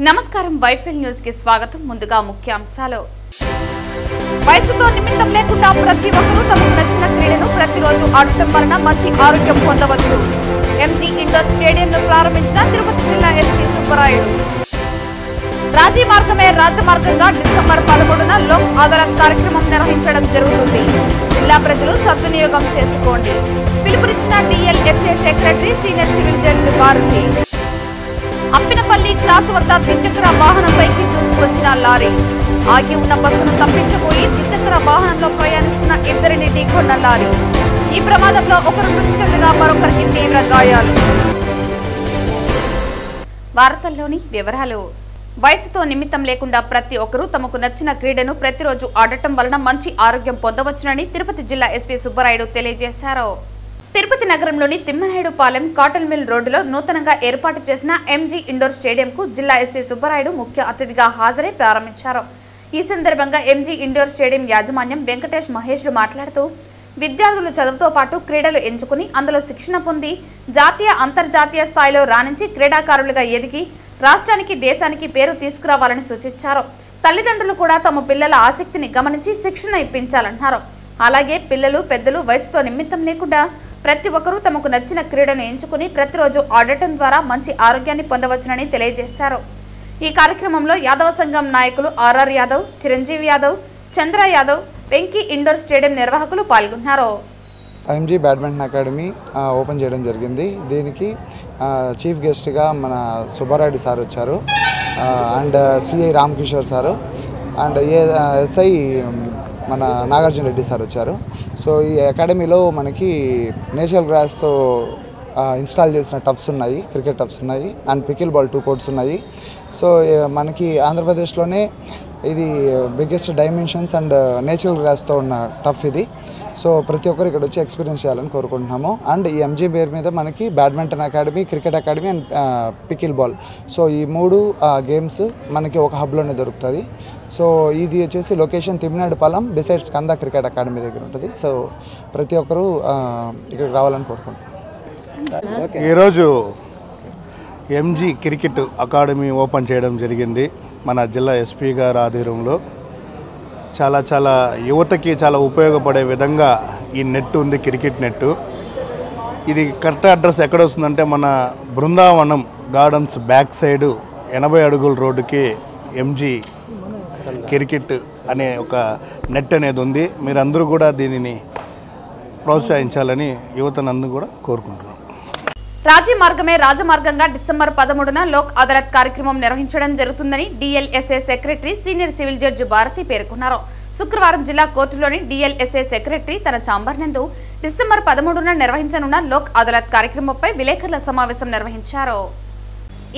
నమస్కారం వైఫెల్ న్యూస్ కి స్వాగతం. ముందుగా ముఖ్యాంశాలు. వయసుతో నిమిత్తం లేకుండా ప్రతి ఒక్కరూ తమకు నచ్చిన క్రీడను ప్రతిరోజు ఆడటం వలన మంచి ఆరోగ్యం పొందవచ్చు. ఎంజీ ఇండోర్ స్టేడియంను ప్రారంభించిన తిరుపతి జిల్లా ఎస్పీ సుబ్బరాయుడు. రాజీ మార్గమే రాజమార్గంగా డిసెంబర్ 13న లోక్ అదాలత్ కార్యక్రమం నిర్వహించడం జరుగుతుంది. జిల్లా ప్రజలు సద్వినియోగం చేసుకోండి. పిలుపునిచ్చిన DLSA secretary senior civil judge Bharathi. Appinapalli class వద్ద ద్విచక్ర వాహనంపైకి దూసుకొచ్చిన లారీ. ఆగి ఉన్న బస్సును తప్పించబోయి ద్విచక్ర వాహనంలో ప్రయాణిస్తున్న ఇద్దరిని ఢీకొన్న లారీ. ఈ ప్రమాదంలో ఒకరు మృతి చెందగా మరొకరికి తీవ్ర గాయాలు. వార్తల్లోని వివరాలు. వయసుతో నిమిత్తం లేకుండా ప్రతి ఒక్కరూ తమకు నచ్చిన క్రీడను ప్రతిరోజు ఆడటం వలన మంచి ఆరోగ్యం పొందవచ్చునని తిరుపతి జిల్లా ఎస్పీ సుబ్బరాయుడు తెలియజేశారు. తిరుపతి నగరంలోని తిమ్మనాయుడుపాలెం కాటన్ మిల్ రోడ్డులో నూతనంగా ఏర్పాటు చేసిన ఎంజీ ఇండోర్ స్టేడియంకు జిల్లా ఎస్పీ సుబ్బరాయుడు ముఖ్య అతిథిగా హాజరై ప్రారంభించారు. ఈ సందర్భంగా ఎంజీ ఇండోర్ స్టేడియం యాజమాన్యం వెంకటేష్ మహేష్లు మాట్లాడుతూ విద్యార్థులు చదువుతో పాటు క్రీడలు ఎంచుకుని అందులో శిక్షణ పొంది జాతీయ అంతర్జాతీయ స్థాయిలో రాణించి క్రీడాకారులుగా ఎదిగి రాష్ట్రానికి దేశానికి పేరు తీసుకురావాలని సూచించారు. తల్లిదండ్రులు కూడా తమ పిల్లల ఆసక్తిని గమనించి శిక్షణ ఇప్పించాలన్నారు. అలాగే పిల్లలు పెద్దలు వయసుతో నిమిత్తం లేకుండా ప్రతి ఒక్కరూ తమకు నచ్చిన క్రీడను ఎంచుకుని ప్రతిరోజు ఆడటం ద్వారా మంచి ఆరోగ్యాన్ని పొందవచ్చునని తెలియజేశారు. ఈ కార్యక్రమంలో యాదవ సంఘం నాయకులు ఆర్ఆర్ యాదవ్, చిరంజీవి యాదవ్, చంద్ర యాదవ్, వెంకీ ఇండోర్ స్టేడియం నిర్వాహకులు పాల్గొన్నారు. ఎంజీ బ్యాడ్మింటన్ అకాడమీ ఓపెన్ చేయడం జరిగింది. దీనికి చీఫ్ గెస్ట్గా మన సుబ్బారాయుడు సార్ వచ్చారు, and CI Ramakishore sir, and SI మన నాగార్జున రెడ్డి సార్ వచ్చారు. సో ఈ అకాడమీలో మనకి నేచురల్ గ్రాస్తో ఇన్స్టాల్ చేసిన టఫ్స్ ఉన్నాయి, క్రికెట్ టఫ్స్ ఉన్నాయి, అండ్ పికిల్ బాల్ 2 కోర్ట్స్ ఉన్నాయి. సో మనకి ఆంధ్రప్రదేశ్లోనే ఇది బిగ్గెస్ట్ డైమెన్షన్స్ అండ్ నేచురల్ గ్రాస్తో ఉన్న టఫ్ ఇది. సో ప్రతి ఒక్కరు ఇక్కడ వచ్చి ఎక్స్పీరియన్స్ చేయాలని కోరుకుంటున్నాము. అండ్ ఈ ఎంజీ పేరు మీద మనకి badminton academy, cricket academy and pickle ball, so ఈ 3 గేమ్స్ మనకి ఒక హబ్లోనే దొరుకుతుంది. సో ఇది వచ్చేసి లొకేషన్ తిమ్మనాయుడుపాలెం బిసైడ్స్ కందా క్రికెట్ అకాడమీ దగ్గర ఉంటుంది. సో ప్రతి ఒక్కరూ ఇక్కడికి రావాలని కోరుకుంటున్నాం. ఈరోజు ఎంజీ క్రికెట్ అకాడమీ ఓపెన్ చేయడం జరిగింది మన జిల్లా ఎస్పీ గారి ఆధ్వర్యంలో. చాలా యువతకి చాలా ఉపయోగపడే విధంగా ఈ నెట్ ఉంది, క్రికెట్ నెట్. ఇది కరెక్ట్ అడ్రస్ ఎక్కడ వస్తుందంటే మన బృందావనం గార్డెన్స్ బ్యాక్ సైడు 80 అడుగుల రోడ్డుకి ఎంజీ క్రికెట్ అనే ఒక నెట్ అనేది ఉంది. మీరందరూ కూడా దీనిని ప్రోత్సహించాలని యువతనందరూ కూడా కోరుకుంటున్నాం. రాజీ మార్గమే రాజమార్గంగా డిసెంబర్ 13న లోక్ అదాలత్ కార్యక్రమం నిర్వహించడం జరుగుతుందని DLSA secretary senior civil judge Bharati పేర్కొన్నారు. శుక్రవారం జిల్లా కోర్టులోని డిఎల్ఎస్ఏ సెక్రటరీ తన ఛాంబర్ నందు డిసెంబర్ 13న నిర్వహించనున్న లోక్ అదాలత్ కార్యక్రమంపై విలేకరుల సమావేశం నిర్వహించారు.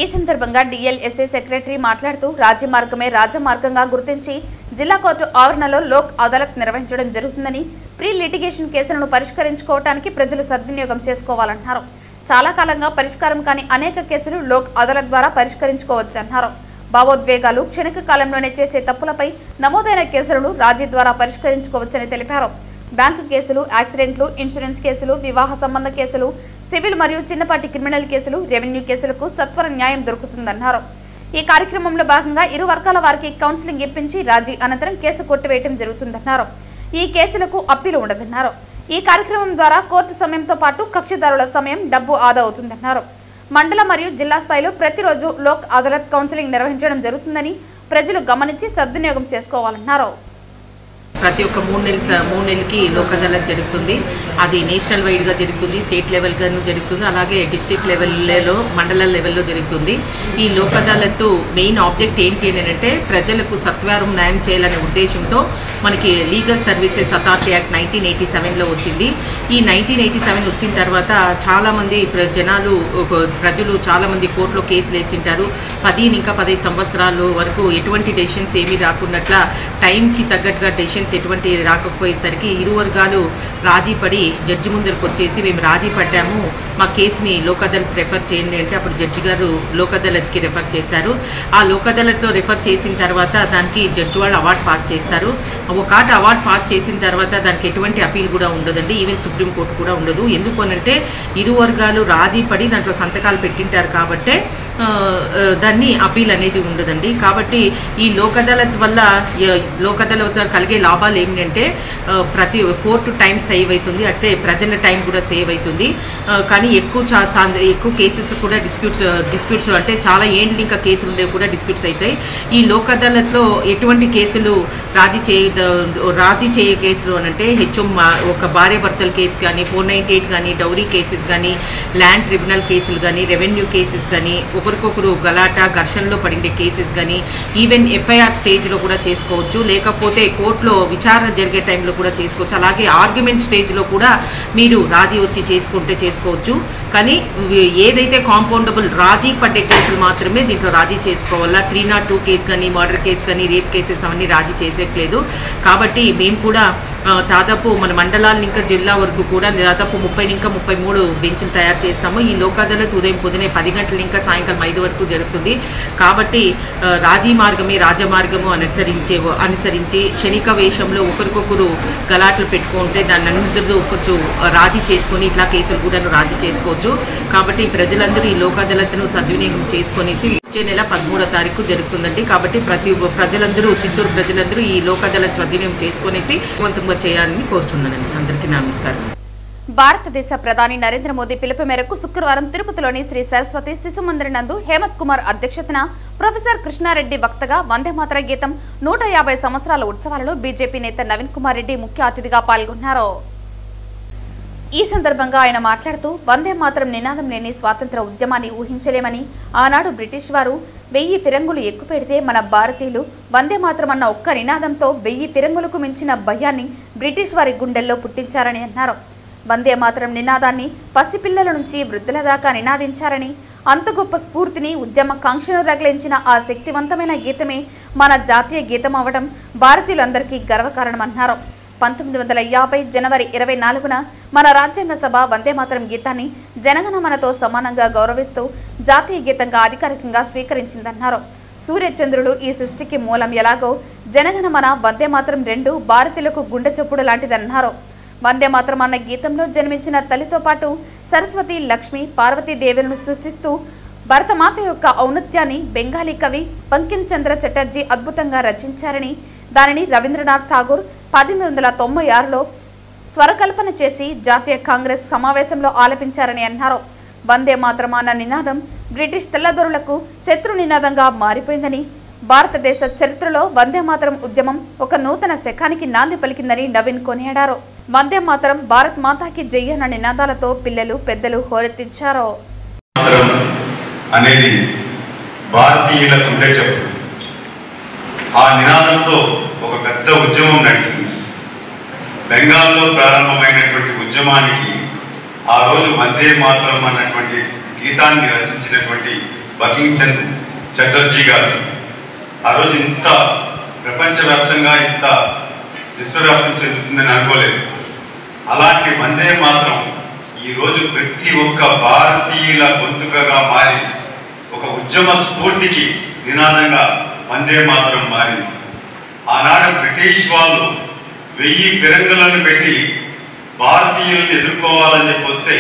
ఈ సందర్భంగా డిఎల్ఎస్ఏ సెక్రటరీ మాట్లాడుతూ రాజీ మార్గమే రాజమార్గంగా గుర్తించి జిల్లా కోర్టు ఆవరణలో లోక్ అదాలత్ నిర్వహించడం జరుగుతుందని, ప్రీ లిటిగేషన్ కేసులను పరిష్కరించుకోవడానికి ప్రజలు సద్వినియోగం చేసుకోవాలన్నారు. చాలా కాలంగా పరిష్కారం కాని అనేక కేసులు లోక్ అదాలత్ ద్వారా పరిష్కరించుకోవచ్చన్నారు. భావోద్వేగాలు, క్షణిక కాలంలోనే చేసే తప్పులపై నమోదైన కేసులను రాజీ ద్వారా పరిష్కరించుకోవచ్చని తెలిపారు. బ్యాంకు కేసులు, యాక్సిడెంట్లు, ఇన్సూరెన్స్ కేసులు, వివాహ సంబంధ కేసులు, సివిల్ మరియు చిన్నపాటి క్రిమినల్ కేసులు, రెవెన్యూ కేసులకు సత్వర న్యాయం దొరుకుతుందన్నారు. ఈ కార్యక్రమంలో భాగంగా ఇరు వర్గాల వారికి కౌన్సిలింగ్ ఇప్పించి రాజీ అనంతరం కేసు కొట్టివేయడం జరుగుతుందన్నారు. ఈ కేసులకు అప్పీలు ఉండదన్నారు. ఈ కార్యక్రమం ద్వారా కోర్టు సమయంతో పాటు కక్షిదారుల సమయం, డబ్బు ఆదా అవుతుందన్నారు. మండల మరియు జిల్లా స్థాయిలో ప్రతిరోజు లోక్ అదాలత్ కౌన్సిలింగ్ నిర్వహించడం జరుగుతుందని ప్రజలు గమనించి సద్వినియోగం చేసుకోవాలన్నారు. ప్రతి ఒక్క 3 నెలలకి లోక్ అదాలత్ జరుగుతుంది. అది నేషనల్ వైడ్గా జరుగుతుంది, స్టేట్ లెవెల్గాను జరుగుతుంది, అలాగే డిస్ట్రిక్ట్ లెవెల్లో, మండల లెవెల్లో జరుగుతుంది. ఈ లోక్ అదాలత్ మెయిన్ ఆబ్జెక్ట్ ఏంటి అని అంటే ప్రజలకు సత్వరం న్యాయం చేయాలనే ఉద్దేశంతో మనకి లీగల్ సర్వీసెస్ అథారిటీ యాక్ట్ 1987లో వచ్చింది. ఈ 1987 వచ్చిన తర్వాత చాలామంది ప్రజలు చాలామంది కోర్టులో కేసులు వేసింటారు. 15 సంవత్సరాల వరకు ఎటువంటి డెసిషన్స్ ఏమీ రాకున్నట్ల టైంకి తగ్గట్టుగా డెసిషన్స్ ఎటువంటి రాకపోయేసరికి ఇరు వర్గాలు రాజీ పడి జడ్జి ముందరకు వచ్చేసి మేము రాజీ పడ్డాము, మా కేసుని లోక్ అదాలత్ రెఫర్ చేయండి అంటే అప్పుడు జడ్జి గారు లోక్ అదాలత్కి రెఫర్ చేశారు. ఆ లోక్ అదాలత్లో రెఫర్ చేసిన తర్వాత దానికి జడ్జి వాళ్ళు అవార్డు పాస్ చేస్తారు. ఒకటి అవార్డు పాస్ చేసిన తర్వాత దానికి ఎటువంటి అపీల్ కూడా ఉండదండి, ఈవెన్ సుప్రీంకోర్టు కూడా ఉండదు. ఎందుకు అనంటే ఇరు వర్గాలు రాజీ పడి దాంట్లో సంతకాలు పెట్టింటారు కాబట్టి దాన్ని అపీల్ అనేది ఉండదండి. కాబట్టి ఈ లోక్ అదాలత్ వల్ల లోక్ అదాలత్ కలిగే లాభాలు ఏమిటంటే ప్రతి కోర్టు టైం సేవ్ అవుతుంది, అంటే ప్రజల టైం కూడా సేవ్ అవుతుంది. కానీ ఎక్కువ కేసెస్ కూడా డిస్ప్యూట్స్ అంటే చాలా ఏండ్లు ఇంకా కేసులు ఉండేవి కూడా డిస్ప్యూట్స్ అవుతాయి. ఈ లోక్ అదాలత్లో ఎటువంటి కేసులు రాజీ చేయ కేసులు అనంటే ఒక భార్య భర్తల కేసు కానీ, 498 కానీ, డౌరీ కేసెస్ కానీ, ల్యాండ్ ట్రిబ్యునల్ కేసులు కానీ, రెవెన్యూ కేసెస్ కానీ, ఒకరికొకరు గలాటా ఘర్షణలో పడిండే కేసెస్ కానీ, ఈవెన్ ఎఫ్ఐఆర్ స్టేజ్లో కూడా చేసుకోవచ్చు, లేకపోతే కోర్టులో విచారణ జరిగే టైంలో కూడా చేసుకోవచ్చు. అలాగే ఆర్గ్యుమెంట్ స్టేజ్లో కూడా మీరు రాజీ వచ్చి చేసుకుంటే చేసుకోవచ్చు. కానీ ఏదైతే కాంపౌండబుల్ రాజీ పడ్డే కేసులు మాత్రమే దీంట్లో రాజీ చేసుకోవాలా. 302 కేసు కానీ, మర్డర్ కేసు కానీ, రేప్ కేసెస్ అవన్నీ రాజీ చేసేట్లేదు. కాబట్టి మేము కూడా దాదాపు మన మండలాల ఇంకా జిల్లా వరకు కూడా దాదాపు 30 ఇంకా 33 బెంచ్లు తయారు చేస్తాము. ఈ లోక్ అదాలత్ ఉదయం పొద్దునే 10 గంటల ఇంకా సాయంకాలం 5 వరకు జరుగుతుంది. కాబట్టి రాజీ మార్గమే రాజమార్గము అనుసరించి క్షణిక వేషంలో ఒకరికొకరు గలాట్లు పెట్టుకుంటే దాన్ని అందరూ కొంచెం రాజీ చేసుకుని ఇట్లా కేసులు కూడా రాజీ చేసుకోవచ్చు. కాబట్టి ప్రజలందరూ ఈ లోక్ అదాలత్ను సద్వినియోగం చేసుకునేసి వచ్చే నెల 13వ తారీఖు జరుగుతుందండి. కాబట్టి ప్రజలందరూ చిత్తూరు ప్రజలందరూ ఈ లోక్ అదాలత్ సద్వినియోగం చేసుకునేసి వంతంగా చేయాలని కోరుచున్నానండి. అందరికీ నమస్కారం. భారతదేశ ప్రధాని నరేంద్ర మోదీ పిలుపు మేరకు శుక్రవారం తిరుపతిలోని శ్రీ సరస్వతి శిశు మందిర్ నందు హేమంత్ కుమార్ అధ్యక్షతన ప్రొఫెసర్ కృష్ణారెడ్డి వక్తగా వందే మాతర గీతం 150 సంవత్సరాల ఉత్సవాలలో బీజేపీ నేత నవీన్ కుమార్ రెడ్డి ముఖ్య అతిథిగా పాల్గొన్నారు. ఈ సందర్భంగా ఆయన మాట్లాడుతూ వందే మాతరం నినాదం లేని స్వాతంత్ర ఉద్యమాన్ని ఊహించలేమని, ఆనాడు బ్రిటిష్ వారు 1000 ఫిరంగులు ఎక్కుపెడితే మన భారతీయులు వందే మాతరం అన్న ఒక్క నినాదంతో 1000 ఫిరంగులకు మించిన భయాన్ని బ్రిటిష్ వారి గుండెల్లో పుట్టించారని అన్నారు. వందే మాతరం నినాదాన్ని పసిపిల్లల నుంచి వృద్ధుల దాకా నినాదించారని, అంత గొప్ప స్ఫూర్తిని ఉద్యమ కాంక్షను రగిలించిన ఆ శక్తివంతమైన గీతమే మన జాతీయ గీతం అవడం భారతీయులందరికీ గర్వకారణమన్నారు. 1950 జనవరి 24న మన రాజ్యాంగ సభ వందే మాతరం గీతాన్ని జనగణమనతో సమానంగా గౌరవిస్తూ జాతీయ గీతంగా అధికారికంగా స్వీకరించిందన్నారు. సూర్యచంద్రుడు ఈ సృష్టికి మూలం ఎలాగో జనగణమన వందే మాతరం రెండు భారతీయులకు గుండె చప్పుడు లాంటిదన్నారు. వందే మాతరం అన్న గీతంలో జన్మించిన తల్లితో పాటు సరస్వతి, లక్ష్మి, పార్వతీదేవులను స్తుతిస్తూ భరతమాత యొక్క ఔన్నత్యాన్ని బెంగాలీ కవి బంకిం చంద్ర చటర్జీ అద్భుతంగా రచించారని, దానిని రవీంద్రనాథ్ ఠాగూర్ 1896లో స్వరకల్పన చేసి జాతీయ కాంగ్రెస్ సమావేశంలో ఆలపించారని అన్నారు. వందే మాతరం అన్న నినాదం బ్రిటిష్ తెల్లదొరలకు శత్రు నినాదంగా మారిపోయిందని, భారతదేశ చరిత్రలో వందే మాతరం ఉద్యమం ఒక నూతన శకానికి నాంది పలికిందని నవీన్ కొనియాడారు. వందే మాతరం భారత్ మాతాకి జై అన్న నినాదాలతో పిల్లలు పెద్దలు హోరెత్తించారు. అనేది భారతీయుల గుండె చప్పుడు. ఆ నినాదంతో ఒక పెద్ద ఉద్యమం నడిచింది. బెంగాల్లో ప్రారంభమైనటువంటి ఉద్యమానికి ఆ రోజు వందే మాతరం అన్నటువంటి గీతాన్ని రచించినటువంటి బంకిం చంద్ర చటర్జీ గారు ఆ రోజు ఇంత ప్రపంచవ్యాప్తంగా ఇంత విశ్వవ్యాప్తం చెందుతుందని అనుకోలేదు. అలాంటి వందే మాతరం ఈరోజు ప్రతి ఒక్క భారతీయుల గొంతుకగా మారి ఒక ఉద్యమ స్ఫూర్తికి నినాదంగా వందే మాతరం మారింది. ఆనాడు బ్రిటిష్ వాళ్ళు 1000 ఫిరంగులను పెట్టి భారతీయులను ఎదుర్కోవాలని చెప్పి వస్తే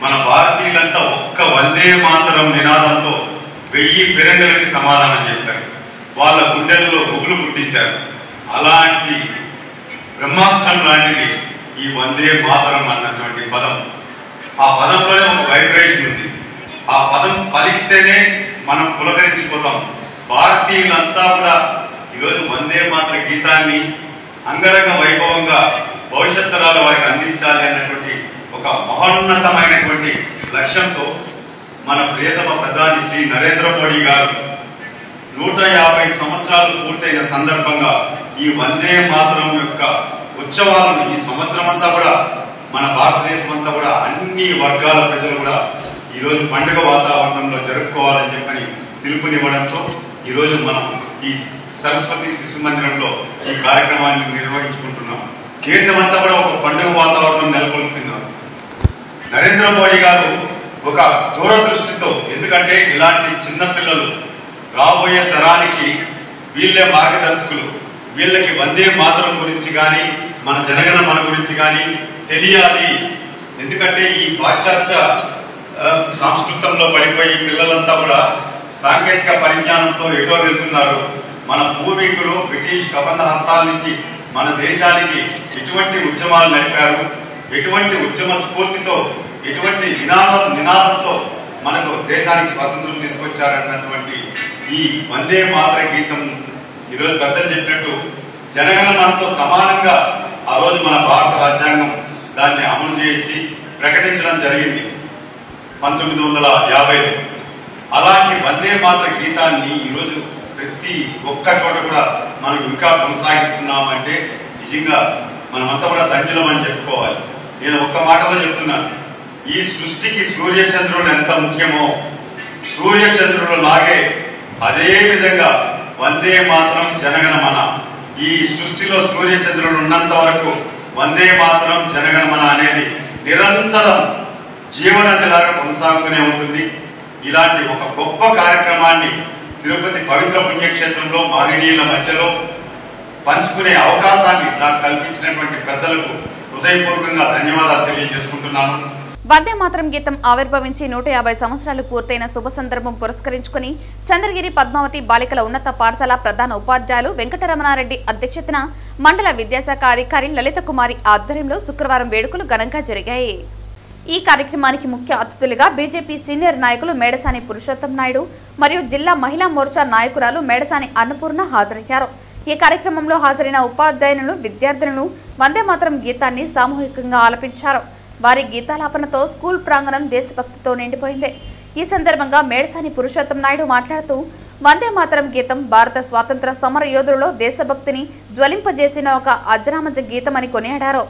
మన భారతీయులంతా ఒక్క వందే మాతరం నినాదంతో 1000 ఫిరంగులకి సమాధానం చెప్పారు. వాళ్ళ గుండెల్లో గుబులు పుట్టించారు. అలాంటి బ్రహ్మాస్త్రం లాంటిది ఈ వందే మాతరం అన్నటువంటి పదం. ఆ పదంలోనే ఒక వైబ్రేషన్ ఉంది. ఆ పదం పలికితేనే మనం పులకరించిపోతాం. భారతీయులంతా కూడా ఈరోజు వందే మాతర గీతాన్ని అంగరంగ వైభవంగా భవిష్యత్ తరాల వారికి అందించాలి అన్నటువంటి ఒక మహోన్నతమైనటువంటి లక్ష్యంతో మన ప్రియతమ ప్రధాని శ్రీ నరేంద్ర మోడీ గారు 150 సంవత్సరాలు పూర్తయిన సందర్భంగా ఈ వందే మాతరం యొక్క ఉత్సవాలను ఈ సంవత్సరం అంతా కూడా మన భారతదేశం అంతా కూడా అన్ని వర్గాల ప్రజలు కూడా ఈరోజు పండుగ వాతావరణంలో జరుపుకోవాలని చెప్పని పిలుపునివ్వడంతో ఈరోజు మనం ఈ సరస్వతి శిశు మందిరంలో ఈ కార్యక్రమాన్ని నిర్వహించుకుంటున్నాం. దేశమంతా కూడా ఒక పండుగ వాతావరణం నెలకొల్పుతున్నారు. నరేంద్ర మోడీ గారు ఒక దూరదృష్టితో, ఎందుకంటే ఇలాంటి చిన్నపిల్లలు రాబోయే తరానికి వీళ్ళే మార్గదర్శకులు. వీళ్ళకి వందే మాతరం గురించి కానీ మన జనగణమన గురించి కానీ తెలియాలి. ఎందుకంటే ఈ పాశ్చాత్య సంస్కృతంలో పడిపోయి పిల్లలంతా కూడా సాంకేతిక పరిజ్ఞానంతో ఎటో వెళ్తున్నారు. మన పూర్వీకులు బ్రిటిష్ కబంధ హస్తాల నుంచి మన దేశానికి ఎటువంటి ఉద్యమాలు నడిపారు, ఎటువంటి ఉద్యమ స్ఫూర్తితో, ఎటువంటి నినాదంతో మనకు దేశానికి స్వాతంత్రం తీసుకొచ్చారన్నటువంటి ఈ వందే మాతర గీతం ఈరోజు పెద్దలు చెప్పినట్టు జనగణమనతో సమానంగా ఆ రోజు మన భారత రాజ్యాంగం దాన్ని అమలు చేసి ప్రకటించడం జరిగింది 1950లో. అలాంటి వందే మాతర గీతాన్ని ఈరోజు ప్రతి ఒక్క చోట కూడా మనం ఇంకా కొనసాగిస్తున్నామంటే నిజంగా మనమంతా కూడా ధన్యులమని చెప్పుకోవాలి. నేను ఒక్క మాటలో చెప్తున్నాను, ఈ సృష్టికి సూర్యచంద్రులు ఎంత ముఖ్యమో సూర్యచంద్రులు లాగే అదే విధంగా వందే మాతరం జనగణమన, ఈ సృష్టిలో సూర్యచంద్రులు ఉన్నంత వరకు వందే మాతరం జనగణమన అనేది నిరంతరం జీవనదిలాగా కొనసాగుతూనే ఉంటుంది. ఇలాంటి ఒక గొప్ప కార్యక్రమాన్ని తిరుపతి పవిత్ర పుణ్యక్షేత్రంలో మహనీయుల మధ్యలో పంచుకునే అవకాశాన్ని నాకు కల్పించినటువంటి పెద్దలకు హృదయపూర్వకంగా ధన్యవాదాలు తెలియజేసుకుంటున్నాను. వందే మాతరం గీతం ఆవిర్భవించి 150 సంవత్సరాలు పూర్తయిన శుభ సందర్భం పురస్కరించుకుని చంద్రగిరి పద్మావతి బాలికల ఉన్నత పాఠశాల ప్రధాన ఉపాధ్యాయులు వెంకటరమణారెడ్డి అధ్యక్షతన మండల విద్యాశాఖ అధికారి లలిత కుమారి ఆధ్వర్యంలో శుక్రవారం వేడుకలు ఘనంగా జరిగాయి. ఈ కార్యక్రమానికి ముఖ్య అతిథులుగా బీజేపీ సీనియర్ నాయకులు మేడసాని పురుషోత్తం నాయుడు మరియు జిల్లా మహిళా మోర్చా నాయకురాలు మేడసాని అన్నపూర్ణ హాజరయ్యారు. ఈ కార్యక్రమంలో హాజరైన ఉపాధ్యాయులు విద్యార్థులను వందే మాతరం గీతాన్ని సామూహికంగా ఆలపించారు. వారి గీతాలాపనతో స్కూల్ ప్రాంగణం దేశభక్తితో నిండిపోయింది. ఈ సందర్భంగా మేడసాని పురుషోత్తం నాయుడు మాట్లాడుతూ వందే మాతరం గీతం భారత స్వాతంత్ర సమర యోధులలో దేశభక్తిని జ్వలింపజేసిన ఒక అజరామజ గీతమని కొనియాడారు.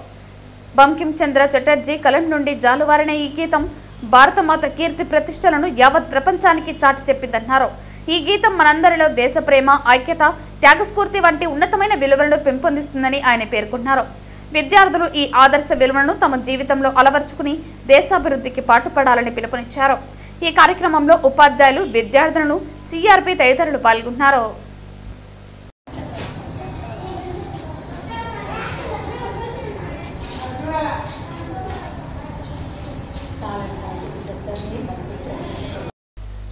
బంకిం చంద్ర చటర్జీ కలం నుండి జాలువారిన ఈ గీతం భారత మాత కీర్తి ప్రతిష్టలను యావత్ ప్రపంచానికి చాటి చెప్పిందన్నారు. ఈ గీతం మనందరిలో దేశ ప్రేమ, ఐక్యత, త్యాగస్ఫూర్తి వంటి ఉన్నతమైన విలువలను పెంపొందిస్తుందని ఆయన పేర్కొన్నారు. విద్యార్థులు ఈ ఆదర్శ విలువలను తమ జీవితంలో అలవర్చుకుని దేశాభివృద్ధికి పాటుపడాలని పిలుపునిచ్చారు. ఈ కార్యక్రమంలో ఉపాధ్యాయులు, విద్యార్థులను, సిఆర్పి తదితరులు పాల్గొన్నారు.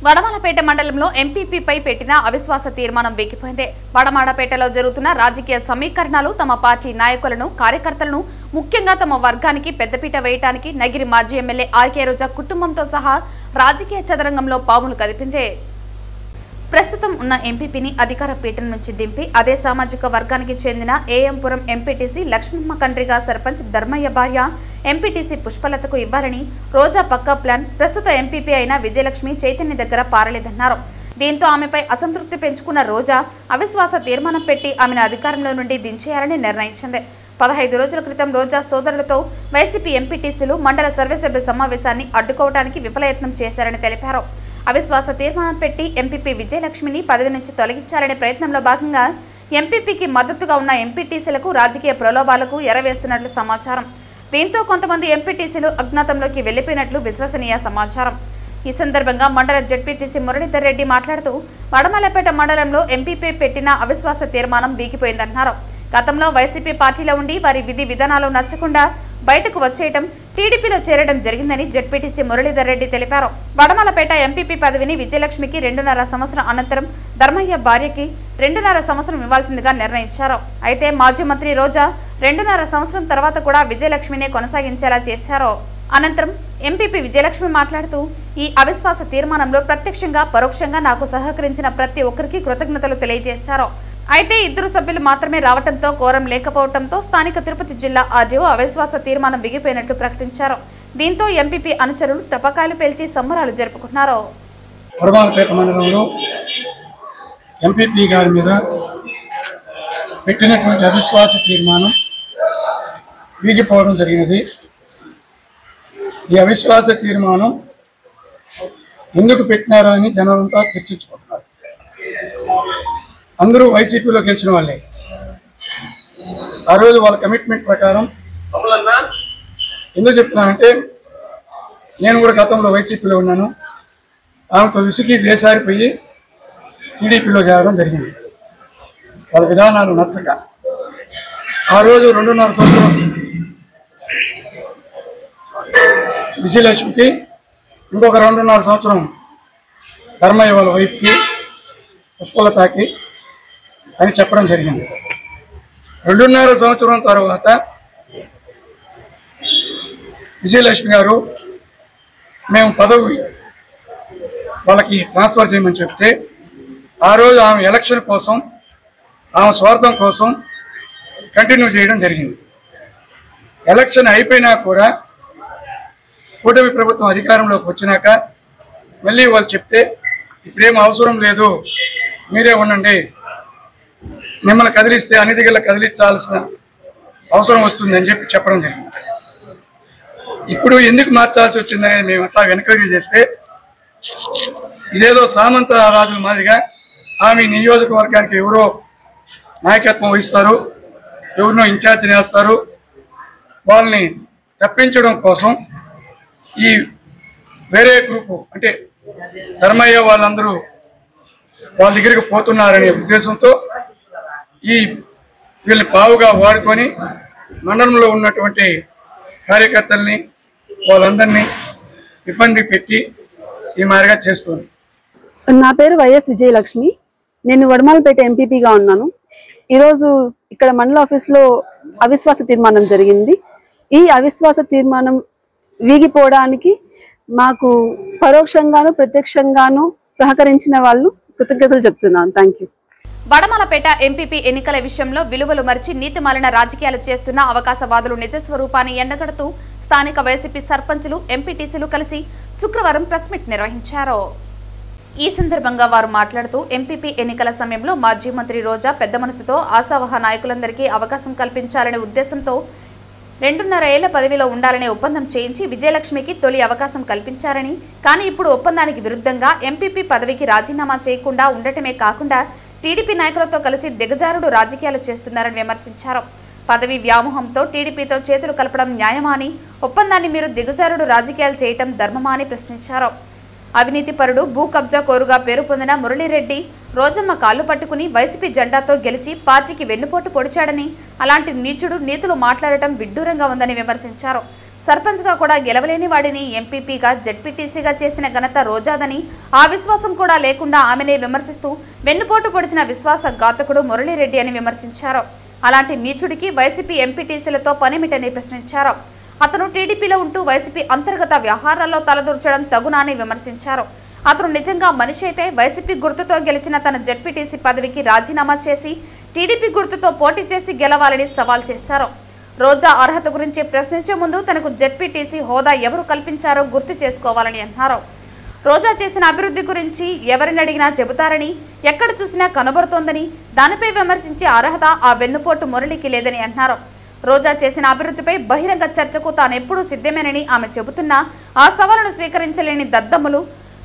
వడమాలపేట మండలంలో ఎంపీపీపై పెట్టిన అవిశ్వాస తీర్మానం వీగిపోయింది. వడమాడపేటలో జరుగుతున్న రాజకీయ సమీకరణాలు తమ పార్టీ నాయకులను, కార్యకర్తలను, ముఖ్యంగా తమ వర్గానికి పెద్దపీట వేయడానికి నగిరి మాజీ ఎమ్మెల్యే ఆర్కే రోజా కుటుంబంతో సహా రాజకీయ చదరంగంలో పాములు కదిపింది. ప్రస్తుతం ఉన్న ఎంపీపీని అధికార పీఠం నుంచి దింపి అదే సామాజిక వర్గానికి చెందిన ఏఎంపురం ఎంపీటీసీ లక్ష్మమ్మ కండ్రిగా సర్పంచ్ ధర్మయ్య భార్య ఎంపీటీసీ పుష్పలతకు ఇవ్వాలని రోజా పక్కా ప్లాన్ ప్రస్తుత ఎంపీపీ అయిన విజయలక్ష్మి చైతన్య దగ్గర పారలేదన్నారు. దీంతో ఆమెపై అసంతృప్తి పెంచుకున్న రోజా అవిశ్వాస తీర్మానం పెట్టి ఆమెను అధికారంలో నుండి దించేయాలని నిర్ణయించింది. 15 రోజుల క్రితం రోజా సోదరులతో వైసీపీ ఎంపీటీసీలు మండల సర్వసభ్య సమావేశాన్ని అడ్డుకోవడానికి విఫలయత్నం చేశారని తెలిపారు. అవిశ్వాస తీర్మానం పెట్టి ఎంపీపీ విజయలక్ష్మిని పదవి నుంచి తొలగించాలనే ప్రయత్నంలో భాగంగా ఎంపీపీకి మద్దతుగా ఉన్న ఎంపీటీసీలకు రాజకీయ ప్రలోభాలకు ఎరవేస్తున్నట్లు సమాచారం. దీంతో కొంతమంది ఎంపీటీసీలు అజ్ఞాతంలోకి వెళ్లిపోయినట్లు విశ్వసనీయ సమాచారం. ఈ సందర్భంగా మండల జడ్పీటీసీ మురళీధర్ రెడ్డి మాట్లాడుతూ వడమలపేట మండలంలో ఎంపీపీ పెట్టిన అవిశ్వాస తీర్మానం వీగిపోయిందన్నారు. గతంలో వైసీపీ పార్టీలో ఉండి వారి విధి విధానాలు నచ్చకుండా బయటకు వచ్చేయటం, టీడీపీలో చేరడం జరిగిందని జడ్పీటీసీ మురళీధర్ రెడ్డి తెలిపారు. వడమలపేట ఎంపీపీ పదవిని విజయలక్ష్మికి 2.5 సంవత్సరం అనంతరం ధర్మయ్య భార్యకి 2.5 సంవత్సరం ఇవ్వాల్సిందిగా నిర్ణయించారు. అయితే మాజీ మంత్రి రోజా 2.5 సంవత్సరం తర్వాత కూడా విజయలక్ష్మినే కొనసాగించేలా చేశారు. అనంతరం ఎంపీపీ విజయలక్ష్మి మాట్లాడుతూ ఈ అవిశ్వాస తీర్మానంలో ప్రత్యక్షంగా, పరోక్షంగా నాకు సహకరించిన ప్రతి ఒక్కరికి కృతజ్ఞతలు తెలియజేశారు. అయితే 2 సభ్యులు మాత్రమే రావడంతో కోరం లేకపోవడంతో స్థానిక తిరుపతి జిల్లా ఆర్డీఓ అవిశ్వాస తీర్మానం విగిపోయినట్లు ప్రకటించారు. దీంతో ఎంపీపీ అనుచరులు టపకాయలు పేల్చి సంబరాలు జరుపుకున్నారు. వడమాలపేట మండలంలో ఎంపీపీ గారి మీద పెట్టినటువంటి అవిశ్వాస తీర్మానం వీగిపోవడం జరిగినది. ఈ అవిశ్వాస తీర్మానం ఎందుకు పెట్టినారో అని జనాలంతా చర్చించుకుంటున్నారు. అందరూ వైసీపీలో గెలిచిన వాళ్ళే. ఆ రోజు వాళ్ళ కమిట్మెంట్ ప్రకారం ఎందుకు చెప్తున్నానంటే, నేను కూడా గతంలో వైసీపీలో ఉన్నాను. ఆమెతో విసిగి వేసారిపోయి టీడీపీలో చేరడం జరిగింది. వాళ్ళ విధానాలు నచ్చక ఆ రోజు 2.5 సంవత్సరం విజయలక్ష్మికి, ఇంకొక 2.5 సంవత్సరం ధర్మయ్య వాళ్ళ వైఫ్కి పుష్పలతకి అని చెప్పడం జరిగింది. 2.5 సంవత్సరం తర్వాత విజయలక్ష్మి గారు మేము పదవి వాళ్ళకి ట్రాన్స్ఫర్ చేయమని చెప్తే ఆ రోజు ఆమె ఎలక్షన్ కోసం ఆమె స్వార్థం కోసం కంటిన్యూ చేయడం జరిగింది. ఎలక్షన్ అయిపోయినా కూడా కూటమి ప్రభుత్వం అధికారంలోకి వచ్చినాక మళ్ళీ వాళ్ళు చెప్తే ఇప్పుడేం అవసరం లేదు, మీరే ఉండండి, మిమ్మల్ని కదిలిస్తే అన్ని దగ్గర కదిలించాల్సిన అవసరం వస్తుందని చెప్పడం జరిగింది. ఇప్పుడు ఎందుకు మార్చాల్సి వచ్చిందనేది మేము అట్లా ఎంక్వైరీ చేస్తే ఇదేదో సామంత రాజుల మాదిరిగా ఆమె నియోజకవర్గానికి ఎవరో నాయకత్వం వహిస్తారు, ఎవరినో ఇన్ఛార్జిని వేస్తారు, వాళ్ళని తప్పించడం కోసం ఈ వేరే గ్రూపు అంటే ధర్మయ్య వాళ్ళందరూ వాళ్ళ దగ్గరికి పోతున్నారనే ఉద్దేశంతో ఈ వీళ్ళని పావుగా వాడుకొని మండలంలో ఉన్నటువంటి కార్యకర్తల్ని వాళ్ళందరినీ ఇబ్బంది పెట్టి ఈ మాదిరిగా చేస్తుంది. నా పేరు వైఎస్ విజయలక్ష్మి. నేను వడమాలపేట ఎంపీపీగా ఉన్నాను. ఈరోజు ఇక్కడ మండల ఆఫీస్లో అవిశ్వాస తీర్మానం జరిగింది. ఈ అవిశ్వాస తీర్మానం వీగిపోవడానికి మాకు పరోక్షంగాను ప్రత్యక్షంగాను సహకరించిన వాళ్ళు కృతజ్ఞతలు చెప్తున్నాను. Thank you. వడమాలపేట ఎంపీపీ ఎన్నికల విషయంలో విలువలు మరిచి నీతిమాలిన రాజకీయాలు చేస్తున్న అవకాశవాదులు నిజస్వరూపాన్ని ఎండగడుతూ స్థానిక వైసీపీ సర్పంచులు ఎంపీటీసీలు కలిసి శుక్రవారం ప్రెస్ మీట్ నిర్వహించారు. ఈ సందర్భంగా వారు మాట్లాడుతూ ఎంపీపీ ఎన్నికల సమయంలో మాజీ మంత్రి రోజా పెద్ద మనసుతో ఆశావహ నాయకులందరికీ అవకాశం కల్పించాలనే ఉద్దేశంతో 2.5 ఏళ్ల పదవిలో ఉండాలనే ఒప్పందం చేయించి విజయలక్ష్మికి తొలి అవకాశం కల్పించారని, కానీ ఇప్పుడు ఒప్పందానికి విరుద్ధంగా ఎంపీపీ పదవికి రాజీనామా చేయకుండా ఉండటమే కాకుండా టీడీపీ నాయకులతో కలిసి దిగజారుడు రాజకీయాలు చేస్తున్నారని విమర్శించారు. పదవి వ్యామోహంతో టీడీపీతో చేతులు కలపడం న్యాయమా అని, ఒప్పందాన్ని మీరు దిగజారుడు రాజకీయాలు చేయటం ధర్మమా అని ప్రశ్నించారు. అవినీతిపరుడు భూ కబ్జా కోరుగా పేరు పొందిన మురళీరెడ్డి రోజమ్మ కాళ్లు పట్టుకుని వైసీపీ జెండాతో గెలిచి పార్టీకి వెన్నుపోటు పొడిచాడని, అలాంటి నీచుడు నీతులు మాట్లాడటం విడ్డూరంగా ఉందని విమర్శించారు. సర్పంచ్గా కూడా గెలవలేని వాడిని ఎంపీపీగా జెడ్పీటీసీగా చేసిన ఘనత రోజాదని, ఆ విశ్వాసం కూడా లేకుండా ఆమెనే విమర్శిస్తూ వెన్నుపోటు పొడిచిన విశ్వాసఘాతకుడు మురళీరెడ్డి అని విమర్శించారు. అలాంటి నీచుడికి వైసీపీ ఎంపీటీసీలతో పనిమిటని ప్రశ్నించారు. అతను టీడీపీలో ఉంటూ వైసీపీ అంతర్గత వ్యవహారాల్లో తలదూర్చడం తగునా అని విమర్శించారు. అతను నిజంగా మనిషి అయితే వైసీపీ గుర్తుతో గెలిచిన తన జెడ్పీటీసీ పదవికి రాజీనామా చేసి టీడీపీ గుర్తుతో పోటీ చేసి గెలవాలని సవాల్ చేశారు. రోజా అర్హత గురించి ప్రశ్నించే ముందు తనకు జెడ్పీటీసీ హోదా ఎవరు కల్పించారో గుర్తు చేసుకోవాలని అన్నారు. రోజా చేసిన అభివృద్ధి గురించి ఎవరిని అడిగినా చెబుతారని, ఎక్కడ చూసినా కనబడుతోందని, దానిపై విమర్శించే అర్హత ఆ వెన్నుపోటు మురళికి లేదని అన్నారు. రోజా చేసిన అభివృద్ధిపై బహిరంగ చర్చకు తానెప్పుడూ సిద్ధమేనని ఆమె చెబుతున్నా ఆ సవాలును స్వీకరించలేని దద్దమ్ములు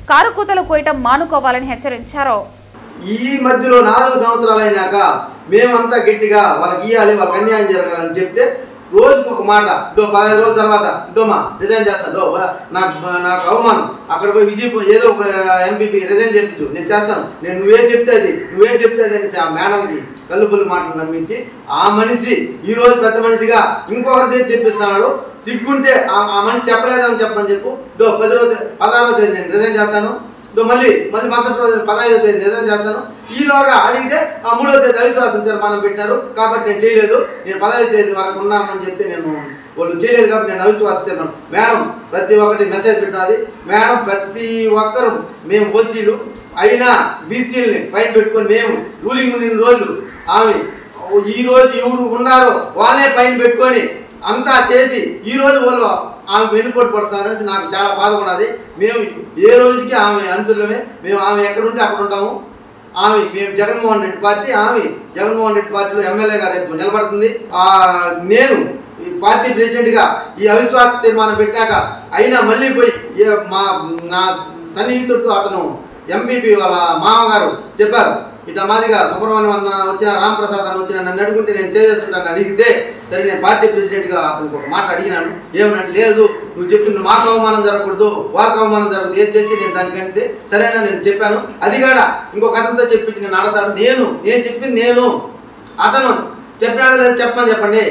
కారుకూతలు కోయటం మానుకోవాలని హెచ్చరించారు. ఈ మధ్యలో 4 సంవత్సరాలైనాక మేమంతా గట్టిగా వాళ్ళకి ఇవ్వాలి, వాళ్ళకి అన్యాయం జరగాలని చెప్తే రోజుకు ఒక మాట, 15 రోజుల తర్వాత మా రిజైన్ చేస్తాను, నాకు అవమానం, అక్కడ పోయి ఏదో ఒక ఎంపీపీ రిజైన్ చెప్పించు, నేను చేస్తాను, నువ్వేం చెప్తే అది అని ఆ మేడంకి కల్లుపుల్లు మాటలు నమ్మించి ఆ మనిషి ఈరోజు పెద్ద మనిషిగా ఇంకొకరి చెప్పిస్తున్నాడు. సిగ్గుంటే ఆ మనిషి చెప్పలేదని చెప్పని చెప్పు, 16వ తేదీ నేను రిజైన్ చేస్తాను, మళ్ళీ మరుసటి రోజు 15వ తేదీ రిజైన్ చేస్తాను. ఈలోగా అడిగితే ఆ 3వ తేదీ అవిశ్వాసం తీర్మానం పెట్టినారు కాబట్టి నేను చేయలేదు, నేను 15వ తేదీ వరకు ఉన్నామని చెప్తే వాళ్ళు చేయలేదు కాబట్టి నేను అవిశ్వాస తీర్మానం. మేడం ప్రతి ఒక్కటి మెసేజ్ పెట్టినది. మేడం ప్రతి ఒక్కరు మేము ఓసీలు అయినా బీసీలని పైన పెట్టుకొని మేము రూలింగ్ ఉన్న రోజులు ఆమె ఈరోజు ఎవరు ఉన్నారో వాళ్ళే పైన పెట్టుకొని అంతా చేసి ఈరోజు వాళ్ళు ఆమె వెన్నుపోటు పడుతున్నారనేసి నాకు చాలా బాధపడినది. మేము ఏ రోజుకి ఆమె అంతులమే, మేము ఆమె ఎక్కడుంటే అక్కడ ఉంటాము. మేము జగన్మోహన్ రెడ్డి పార్టీ, ఆమె జగన్మోహన్ రెడ్డి పార్టీలో ఎమ్మెల్యేగా రేపు నిలబడుతుంది. నేను పార్టీ ప్రెసిడెంట్గా ఈ అవిశ్వాస తీర్మానం పెట్టాక అయినా మళ్ళీ పోయి నా సన్నిహితుడితో అతను ఎంపీపీ వాళ్ళ మామగారు చెప్పారు, ఇట్లా మాదిగా సుబ్రహ్మణ్యం అన్న వచ్చిన, రామప్రసాద్ అన్న వచ్చిన, నన్ను అడుగుంటే నేను చేసేస్తుంటాను అడిగితే సరే నేను పార్టీ ప్రెసిడెంట్గా అతనికి ఒక మాట అడిగినాను. ఏమనంటే లేదు నువ్వు చెప్పింది మాకు అవమానం జరగకూడదు, వాళ్ళకి అవమానం జరగదు, ఏం చేస్తే నేను దానికంటే సరేనా నేను చెప్పాను. అది కూడా ఇంకొక అతనితో చెప్పించి నేను అడతాడు, నేను చెప్పింది నేను, అతను చెప్పినాడు లేదా చెప్పండి.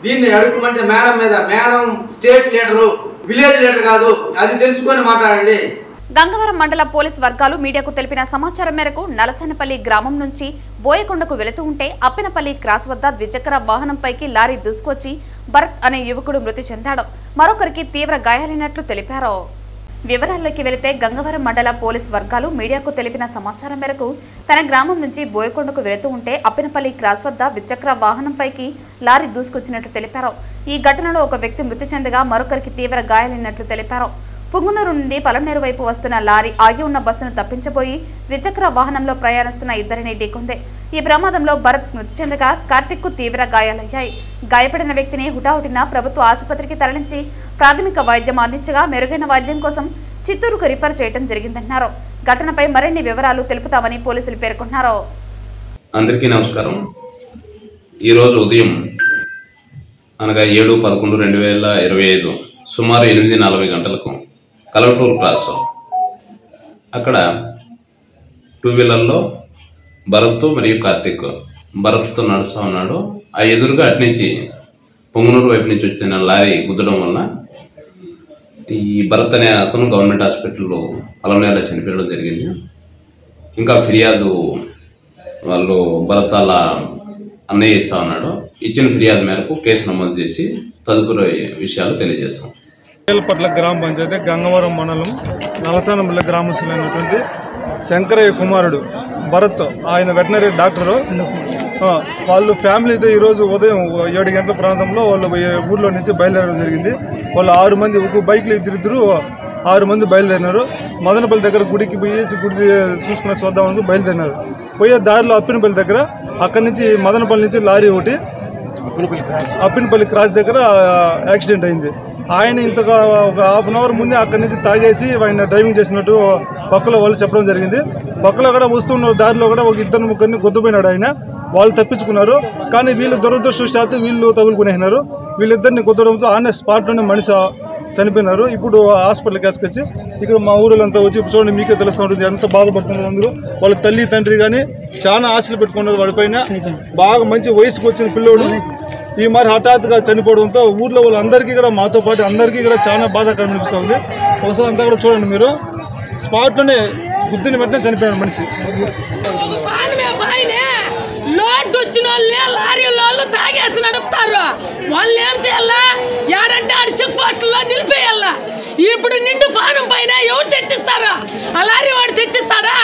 దీన్ని అడుగుమంటే మేడం మీద, madam state leader village leader కాదు, అది తెలుసుకొని మాట్లాడండి. గంగవరం మండల పోలీస్ వర్గాలు మీడియాకు తెలిపిన సమాచారం మేరకు నలసనపల్లి గ్రామం నుంచి బోయకొండకు వెళుతూ ఉంటే అప్పినపల్లి క్రాస్ వద్ద ద్విచక్ర వాహనంపైకి లారీ దూసుకొచ్చి భరత్ అనే యువకుడు మృతి చెందాడు. మరొకరికి తీవ్ర గాయాలైనట్లు తెలిపారు. వివరాల్లోకి వెళితే గంగవరం మండల పోలీస్ వర్గాలు మీడియాకు తెలిపిన సమాచారం మేరకు తన గ్రామం నుంచి బోయకొండకు వెళుతూ ఉంటే అప్పినపల్లి క్రాస్ వద్ద ద్విచక్ర వాహనంపైకి లారీ దూసుకొచ్చినట్లు తెలిపారు. ఈ ఘటనలో ఒక వ్యక్తి మృతి చెందగా మరొకరికి తీవ్ర గాయాలైనట్లు తెలిపారు. పుంగునూరు నుండి పలమనేరు వైపు వస్తున్న లారీ ఆగి ఉన్న బస్సును తప్పించబోయి ద్విచక్ర వాహనంలో ప్రయాణిస్తున్న ఇద్దరిని ఢీకొంది. ఈ ప్రమాదంలో భరత్ మృతి చెందగా కార్తిక్ కు తీవ్ర గాయాలయ్యాయి. గాయపడిన వ్యక్తిని హుటాహుటిన ప్రభుత్వ ఆసుపత్రికి తరలించి ప్రాథమిక వైద్యం అందించగా మెరుగైన వైద్యం కోసం చిత్తూరుకు రిఫర్ చేయడం జరిగిందన్నారు. ఘటనపై మరిన్ని వివరాలు తెలుపుతామని పోలీసులు పేర్కొన్నారు. అందరికీ నమస్కారం. ఈరోజు ఉదయం అనగా 7/11/2025 సుమారు 8:40 గంటలకు కలవటూరు క్రాస్ అక్కడ 2 వీలర్లో భరత్ మరియు కార్తిక్ భరత్తో నడుస్తూ ఉన్నాడు. ఆ ఎదురుగా అటు నుంచి పొంగునూరు వైపు నుంచి వచ్చిన లారీ గుద్దడం వలన ఈ భరత్ అనే అతను గవర్నమెంట్ హాస్పిటల్లో పలమనేరులో చనిపోవడం జరిగింది. ఇంకా ఫిర్యాదు వాళ్ళు భరత్ అలా అన్నయ్య ఇస్తా ఉన్నాడు. ఇచ్చిన ఫిర్యాదు మేరకు కేసు నమోదు చేసి తదుపరి విషయాలు తెలియజేస్తాం. పట్ల గ్రామ పంచాయతీ గంగవరం మండలం నలసానపల్లి గ్రామస్తులైనటువంటి శంకరయ్య కుమారుడు భరత్, ఆయన వెటనరీ డాక్టరు. వాళ్ళు ఫ్యామిలీతో ఈరోజు ఉదయం 7 గంటల ప్రాంతంలో వాళ్ళు ఊర్లో నుంచి బయలుదేరడం జరిగింది. వాళ్ళు 6 మంది, ఒక బైక్లో ఇద్దరు 6 మంది బయలుదేరినారు. మదనపల్లి దగ్గర గుడికి పోయేసి గుడి చూసుకుని చూద్దామని బయలుదేరినారు. పోయే దారిలో అప్పినపల్లి దగ్గర, అక్కడి నుంచి మదనపల్లి నుంచి లారీ ఒకటి అప్పినపల్లి క్రాస్ దగ్గర యాక్సిడెంట్ అయింది. ఆయన ఇంతగా ఒక హాఫ్ అన్ అవర్ ముందే అక్కడి నుంచి తాగేసి ఆయన డ్రైవింగ్ చేసినట్టు పక్కలో వాళ్ళు చెప్పడం జరిగింది. పక్కలో కూడా వస్తున్న దారిలో కూడా ఒక 2-3 గుద్దుపోయినాడు ఆయన. వాళ్ళు తప్పించుకున్నారు. కానీ వీళ్ళు దురదృష్టవశాత్తు వీళ్ళు తగులుకునేసినారు. వీళ్ళిద్దరిని గుద్దడంతో ఆనే స్పాట్లోనే మనిషి చనిపోయినారు. ఇప్పుడు హాస్పిటల్కి వేసుకొచ్చి ఇక్కడ మా ఊళ్ళంతా వచ్చి చూడండి, మీకే తెలుస్తూ ఉంటుంది ఎంత బాధపడుతున్నారు అందరూ. వాళ్ళ తల్లి తండ్రి కానీ చాలా ఆశలు పెట్టుకున్నారు వాడిపైన. బాగా మంచి వయసుకు వచ్చిన పిల్లోడు ఈ మరి హఠాత్తుగా చనిపోవడంతో ఊర్లో వాళ్ళందరికీ కూడా, మాతో పాటు అందరికీ కూడా చాలా బాధాకరం అనిపిస్తుంది. ఒకసారి అంతా కూడా చూడండి మీరు, స్పాట్లోనే గుద్దిని వెంటనే చనిపోయాడు మనిషి. లోటు వచ్చిన వాళ్ళే లారీలో తాగేసి నడుపుతారు. వాళ్ళు ఏం చేయాలా? ఏడంటే ఆడి చెక్ పోస్టుల్లో నిలిపేయాలా? ఇప్పుడు నిండు పానం పైన ఎవరు తెచ్చిస్తారా? ఆ లారీ వాడు తెచ్చిస్తాడా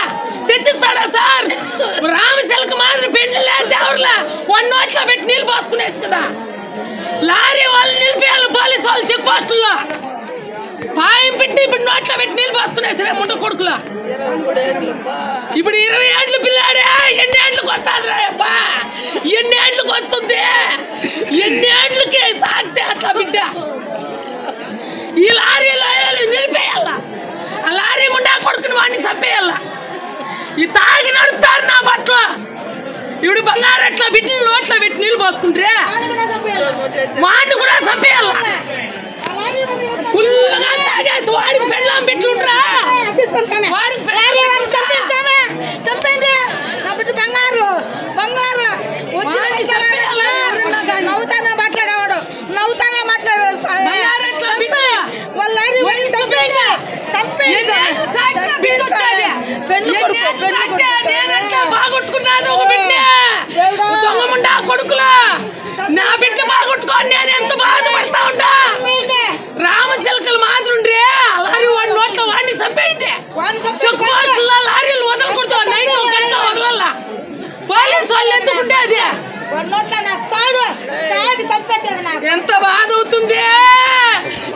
సార్? రామశిలక మాదిరి పెండ్లే దేవుడులా వాడి నోట్లో పెట్టి నీళ్ళు పోసుకునేసి కదా. లారీ వాళ్ళు నిలిపేయాలి పోలీసు వాళ్ళు చెక్ పోస్టుల్లో. పాయం పెట్టి ఇప్పుడు నోట్లో పెట్టి నీళ్ళు పోసుకునేసరే ముండ కొడుకులో. ఇప్పుడు 20 ఏళ్ళు పిల్లాడే, ఎన్ని ఏళ్ళకి వస్తుంది రాయబ్బా? ఎన్ని ఏళ్ళకి వస్తుంది? ఎన్ని ఏళ్ళకి సాగితే అట్లా బిడ్డ? ఈ లారీలో నిలిపేయాల. ఆ లారీ ముండా కొడుకుని వాడిని చంపేయాల. ఈ తాగి నడుపుతారు నా బట్టల. ఇప్పుడు బంగారు అట్లా పెట్టి నోట్లో పెట్టి నీళ్ళు పోసుకుంటే వాడిని కూడా చంపేయాల. ఫుల్గా తాగేసి వాడికి పెళ్ళాం పెట్లుంటారా? వాడికి చెప్పండి నా బిడ్డ బంగారు నవ్వుతానే మాట్లాడేవాడు, నవ్వుతానే మాట్లాడేవాడు. బాగొట్టుకున్నాను ఒక బిడ్డ దొంగముండా కొడుకులా. నా బిడ్డ బాగొట్టుకోని నేను ఎంత బాధపడతా ఉంటా. రామశిల్కలు మాత్రుండ్రే లారీ వాడి నోట్లో వాడిని చంపేయండి. చెక్ పోస్టుల్లో లారీలు వదలకూడదు. నైట్ కొంచెం వదల పోలీసు వాళ్ళు ఎందుకుంటే అది ఎంత బాధ అవుతుంది.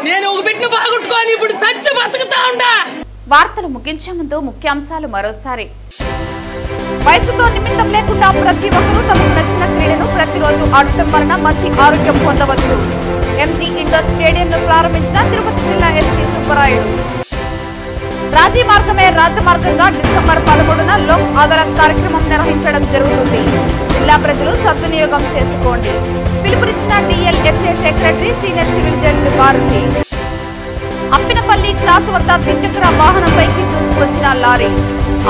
నేను ఒక బిడ్డ బాగొట్టుకొని ఇప్పుడు చచ్చి బతుకుతా ఉంటా. వార్తలు ముగించే ముందు ముఖ్యాంశాలు మరోసారి. వయసుతో నిమిత్తం లేకుండా ప్రతి ఒక్కరూ తమకు నచ్చిన క్రీడను ప్రతిరోజు ఆడటం వలన మంచి ఆరోగ్యం పొందవచ్చు. ఎంజీ ఇండోర్ స్టేడియంను ప్రారంభించిన తిరుపతి జిల్లా ఎస్పీ సుబ్బరాయుడు. రాజీ మార్గమే రాజమార్గంగా డిసెంబర్ 13న లోక్ అదాలత్ కార్యక్రమం నిర్వహించడం జరుగుతుంది. జిల్లా ప్రజలు సద్వినియోగం చేసుకోండి. పిలుపునిచ్చిన DLSA secretary senior civil judge Bharathi. Appinapalli cross వద్ద ద్విచక్ర వాహనంపైకి దూసుకొచ్చిన లారీ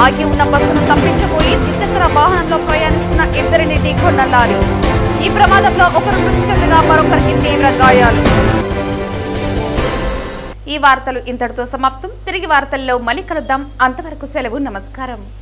ఆగి ఉన్న బస్సును తప్పించబోయి ద్విచక్ర వాహనంలో ప్రయాణిస్తున్న ఇద్దరిని ఢీకొన్న లారీ. ఈ ప్రమాదంలో ఒకరు మృతి చెందగా మరొకరికి తీవ్ర గాయాలు. ఈ వార్తలు ఇంతటితో సమాప్తం. తిరిగి వార్తల్లో మళ్ళీ కలుద్దాం. అంతవరకు సెలవు. నమస్కారం.